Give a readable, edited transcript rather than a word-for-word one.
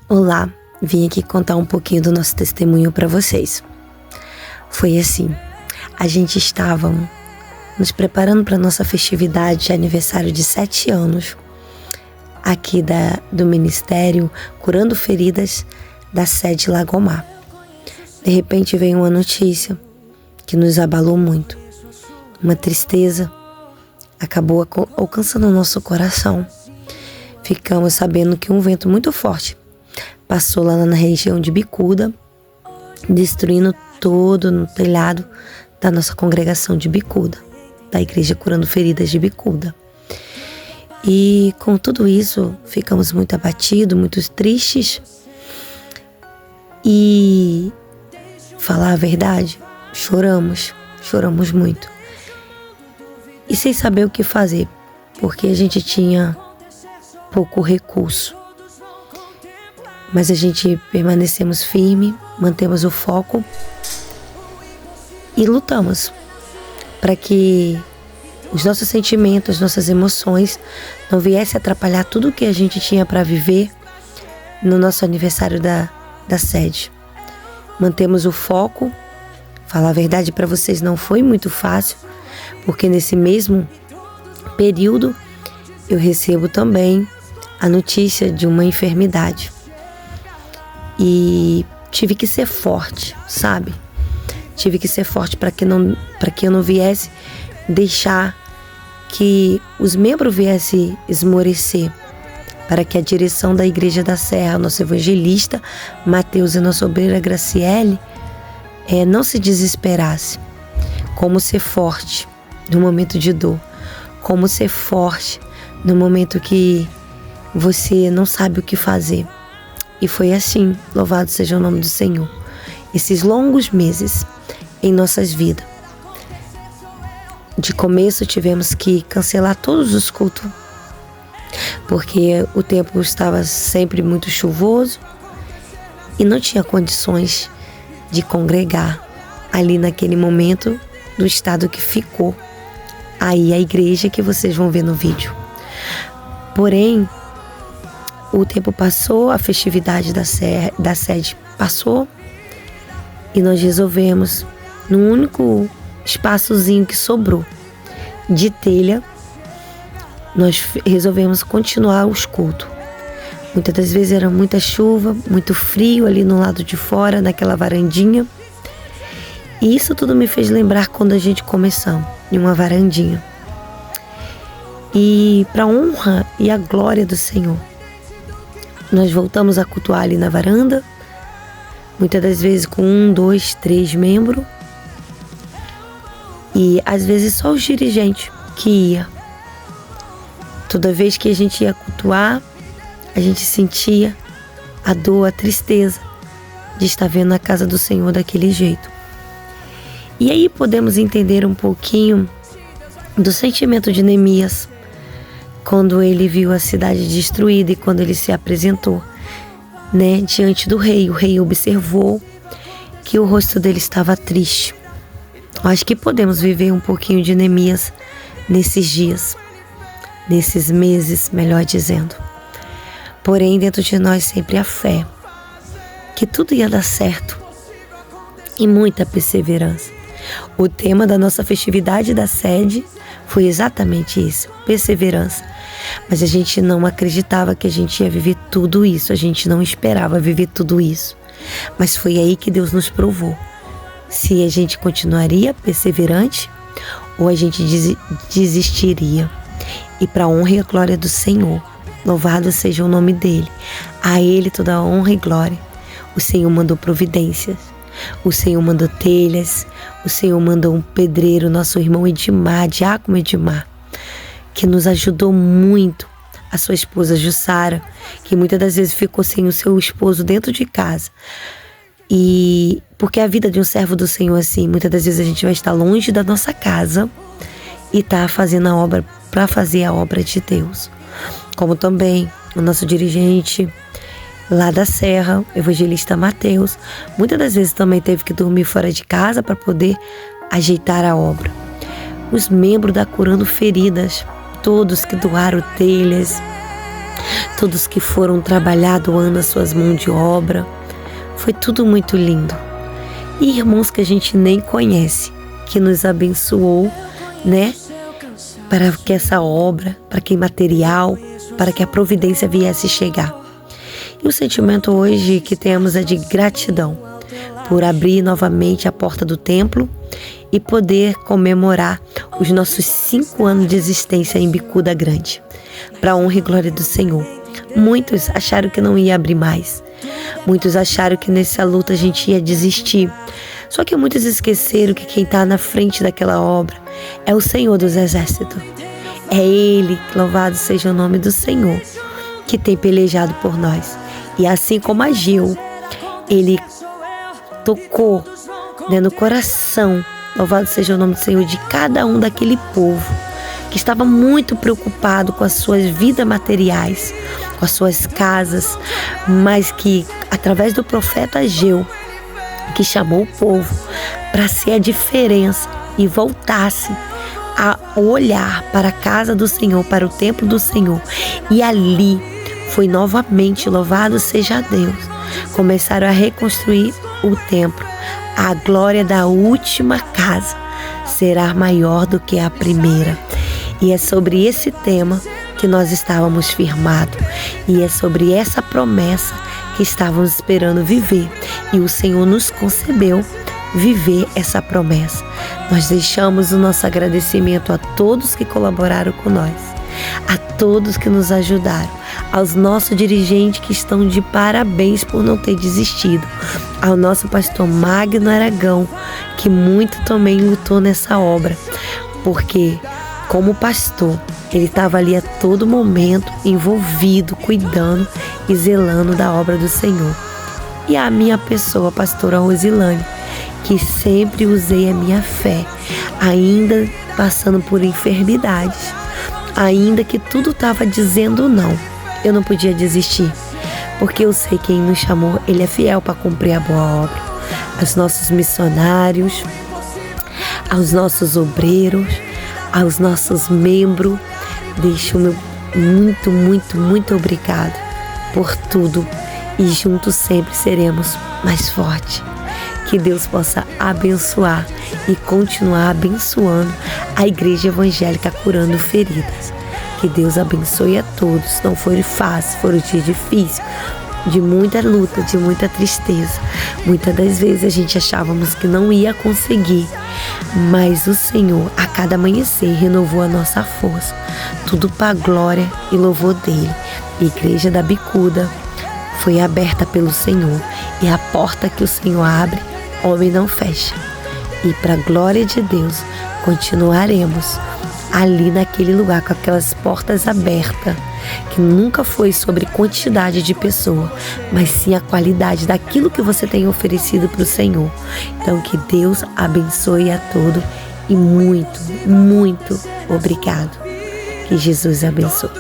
Olá, vim aqui contar um pouquinho do nosso testemunho para vocês. Foi assim, a gente estava nos preparando para nossa festividade de aniversário de 7 anos, aqui do Ministério Curando Feridas da sede Lagomar. De repente veio uma notícia que nos abalou muito. Uma tristeza acabou alcançando o nosso coração. Ficamos sabendo que um vento muito forte passou lá na região de Bicuda, destruindo todo no telhado da nossa congregação de Bicuda, da Igreja Curando Feridas de Bicuda. E com tudo isso, ficamos muito abatidos, muito tristes. E, falar a verdade, choramos muito. E sem saber o que fazer, porque a gente tinha pouco recurso. Mas a gente permanecemos firme, mantemos o foco e lutamos para que os nossos sentimentos, nossas emoções não viessem atrapalhar tudo o que a gente tinha para viver no nosso aniversário da sede. Mantemos o foco. Falar a verdade para vocês, não foi muito fácil, porque nesse mesmo período eu recebo também a notícia de uma enfermidade. E tive que ser forte, sabe? Tive que ser forte para que eu não viesse deixar que os membros viessem esmorecer, para que a direção da Igreja da Serra, nosso evangelista Mateus e nossa obreira Graciele, não se desesperasse. Como ser forte no momento de dor, como ser forte no momento que você não sabe o que fazer. E foi assim, louvado seja o nome do Senhor, esses longos meses em nossas vidas. De começo tivemos que cancelar todos os cultos, porque o tempo estava sempre muito chuvoso e não tinha condições de congregar ali naquele momento do estado que ficou aí a igreja que vocês vão ver no vídeo. Porém, o tempo passou, a festividade da sede passou e nós resolvemos, num único espaçozinho que sobrou de telha, nós resolvemos continuar os cultos. Muitas das vezes era muita chuva, muito frio ali no lado de fora, naquela varandinha. E isso tudo me fez lembrar quando a gente começamos, em uma varandinha. E para a honra e a glória do Senhor, nós voltamos a cultuar ali na varanda, muitas das vezes com 1, 2, 3 membros. E às vezes só os dirigentes que ia. Toda vez que a gente ia cultuar, a gente sentia a dor, a tristeza de estar vendo a casa do Senhor daquele jeito. E aí podemos entender um pouquinho do sentimento de Neemias, quando ele viu a cidade destruída e quando ele se apresentou, diante do rei. O rei observou que o rosto dele estava triste. Acho que podemos viver um pouquinho de Neemias nesses dias, nesses meses, melhor dizendo. Porém, dentro de nós sempre a fé, que tudo ia dar certo e muita perseverança. O tema da nossa festividade da sede foi exatamente isso, perseverança. Mas a gente não acreditava que a gente ia viver tudo isso, a gente não esperava viver tudo isso. Mas foi aí que Deus nos provou se a gente continuaria perseverante ou a gente desistiria. E para a honra e a glória do Senhor, louvado seja o nome dele, a ele toda a honra e glória. O Senhor mandou providências, o Senhor mandou telhas, o Senhor mandou um pedreiro, nosso irmão Edmar, diácono Edmar, que nos ajudou muito. A sua esposa Jussara, que muitas das vezes ficou sem o seu esposo dentro de casa. E porque a vida de um servo do Senhor assim, muitas das vezes a gente vai estar longe da nossa casa e tá fazendo a obra para fazer a obra de Deus. Como também o nosso dirigente lá da Serra, o evangelista Mateus, muitas das vezes também teve que dormir fora de casa para poder ajeitar a obra. Os membros da Curando Feridas, todos que doaram telhas, todos que foram trabalhar doando as suas mãos de obra. Foi tudo muito lindo. E irmãos que a gente nem conhece, que nos abençoou, né? Para que essa obra, para que material, para que a providência viesse chegar. E o sentimento hoje que temos é de gratidão por abrir novamente a porta do templo e poder comemorar os nossos 5 anos de existência em Bicuda Grande, para a honra e glória do Senhor. Muitos acharam que não ia abrir mais. Muitos acharam que nessa luta a gente ia desistir. Só que muitos esqueceram que quem está na frente daquela obra é o Senhor dos Exércitos. É Ele, louvado seja o nome do Senhor, que tem pelejado por nós. E assim como agiu, Ele tocou, né, no coração, louvado seja o nome do Senhor, de cada um daquele povo que estava muito preocupado com as suas vidas materiais, com as suas casas, mas que através do profeta Ageu, que chamou o povo para ser a diferença e voltasse a olhar para a casa do Senhor, para o templo do Senhor. E ali foi novamente, louvado seja Deus, começaram a reconstruir o templo. A glória da última casa será maior do que a primeira. E é sobre esse tema que nós estávamos firmados. E é sobre essa promessa que estávamos esperando viver. E o Senhor nos concebeu viver essa promessa. Nós deixamos o nosso agradecimento a todos que colaboraram com nós, a todos que nos ajudaram, aos nossos dirigentes que estão de parabéns por não ter desistido, ao nosso pastor Magno Aragão, que muito também lutou nessa obra, porque como pastor, ele estava ali a todo momento envolvido, cuidando e zelando da obra do Senhor. E a minha pessoa, a pastora Rosilane, que sempre usei a minha fé, ainda passando por enfermidades, ainda que tudo estava dizendo não, eu não podia desistir, porque eu sei quem nos chamou, Ele é fiel para cumprir a boa obra. Aos nossos missionários, aos nossos obreiros, aos nossos membros, deixo meu muito obrigado por tudo, e juntos sempre seremos mais fortes. Que Deus possa abençoar e continuar abençoando a Igreja Evangélica Curando Feridas. Que Deus abençoe a todos. Não foi fácil, foram dias difíceis, de muita luta, de muita tristeza. Muitas das vezes a gente achávamos que não ia conseguir, mas o Senhor, a cada amanhecer, renovou a nossa força. Tudo para a glória e louvor dEle. A Igreja da Bicuda foi aberta pelo Senhor, e a porta que o Senhor abre, homem não fecha. E para a glória de Deus, continuaremos ali naquele lugar com aquelas portas abertas, que nunca foi sobre quantidade de pessoa, mas sim a qualidade daquilo que você tem oferecido para o Senhor. Então que Deus abençoe a todos e muito obrigado. Que Jesus abençoe.